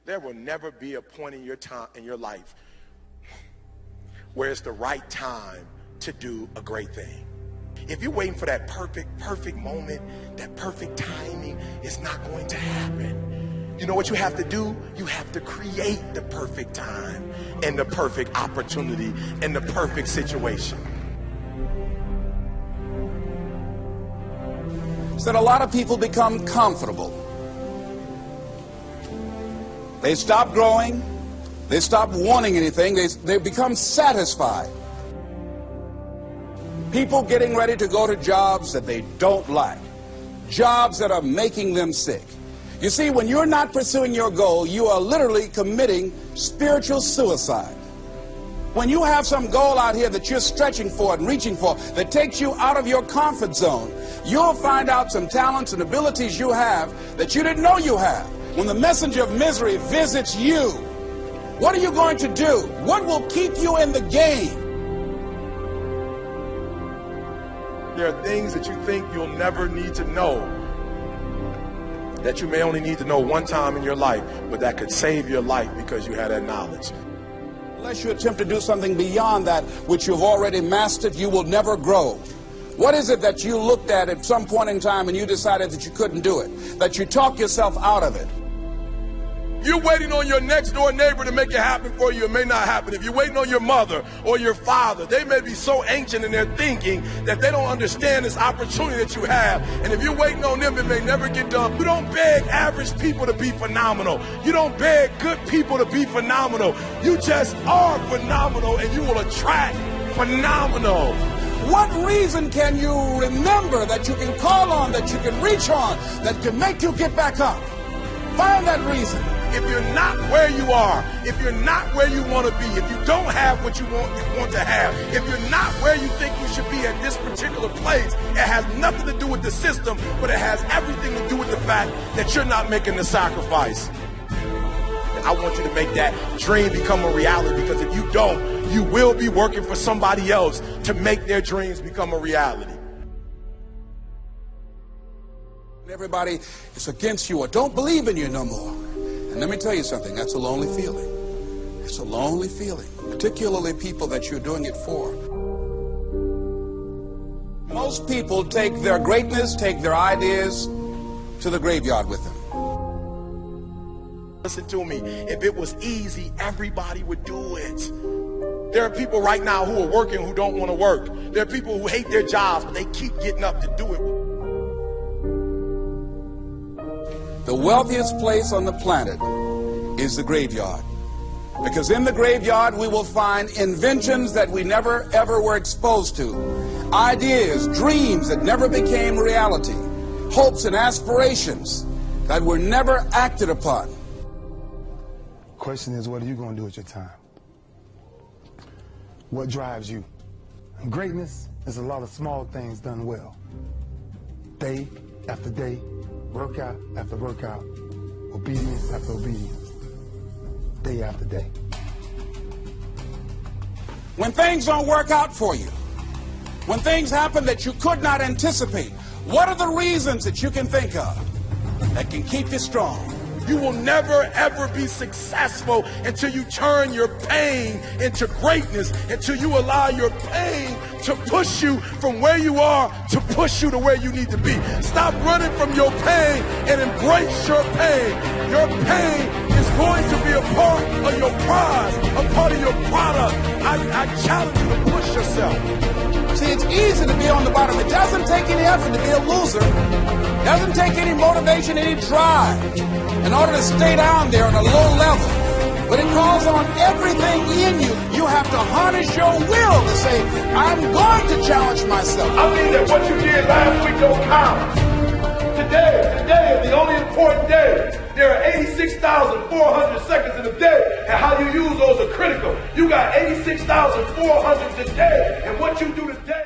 There will never be a point in your life where it's the right time to do a great thing. If you're waiting for that perfect moment, that perfect timing, it's not going to happen. You know what you have to do? You have to create the perfect time and the perfect opportunity and the perfect situation. So that a lot of people become comfortable. They stop growing. They stop wanting anything. They become satisfied. People getting ready to go to jobs that they don't like. Jobs that are making them sick. You see, when you're not pursuing your goal, you are literally committing spiritual suicide. When you have some goal out here that you're stretching for and reaching for that takes you out of your comfort zone, you'll find out some talents and abilities you have that you didn't know you have. When the messenger of misery visits you, what are you going to do? What will keep you in the game? There are things that you think you'll never need to know, that you may only need to know one time in your life, but that could save your life because you had that knowledge. Unless you attempt to do something beyond that which you've already mastered, you will never grow. What is it that you looked at some point in time and you decided that you couldn't do it, that you talked yourself out of it? You're waiting on your next door neighbor to make it happen for you. It may not happen. If you're waiting on your mother or your father, they may be so ancient in their thinking that they don't understand this opportunity that you have. And if you're waiting on them, it may never get done. You don't beg average people to be phenomenal. You don't beg good people to be phenomenal. You just are phenomenal, and you will attract phenomenal. What reason can you remember that you can call on, that you can reach on, that can make you get back up? Find that reason. If you're not where you are, if you're not where you want to be, if you don't have what you want to have, if you're not where you think you should be at this particular place, it has nothing to do with the system, but it has everything to do with the fact that you're not making the sacrifice. I want you to make that dream become a reality, because if you don't, you will be working for somebody else to make their dreams become a reality. Everybody is against you or don't believe in you no more. And let me tell you something, that's a lonely feeling. It's a lonely feeling, particularly people that you're doing it for. Most people take their greatness, take their ideas to the graveyard with them. Listen to me, if it was easy, everybody would do it. There are people right now who are working who don't want to work. There are people who hate their jobs, but they keep getting up to do it. The wealthiest place on the planet is the graveyard. Because in the graveyard we will find inventions that we never ever were exposed to. Ideas, dreams that never became reality. Hopes and aspirations that were never acted upon. The question is, what are you going to do with your time? What drives you? And greatness is a lot of small things done well. Day after day, workout after workout, obedience after obedience, day after day. When things don't work out for you, when things happen that you could not anticipate, what are the reasons that you can think of that can keep you strong? You will never ever be successful until you turn your pain into greatness, until you allow your pain to push you from where you are to push you to where you need to be. Stop running from your pain and embrace your pain. Your pain is going to be a part of your prize, a part of your product. I challenge you to push yourself. See, it's easy to be on the bottom. It doesn't take any effort to be a loser. It doesn't take any motivation, any drive in order to stay down there on a low level. But it calls on everything in you. You have to harness your will to say, I'm going to challenge myself. I mean that what you did last week don't count. Today is the only important day. There are 86,400 seconds in a day, and how you use those are critical. You got 86,400 today, and what you do today.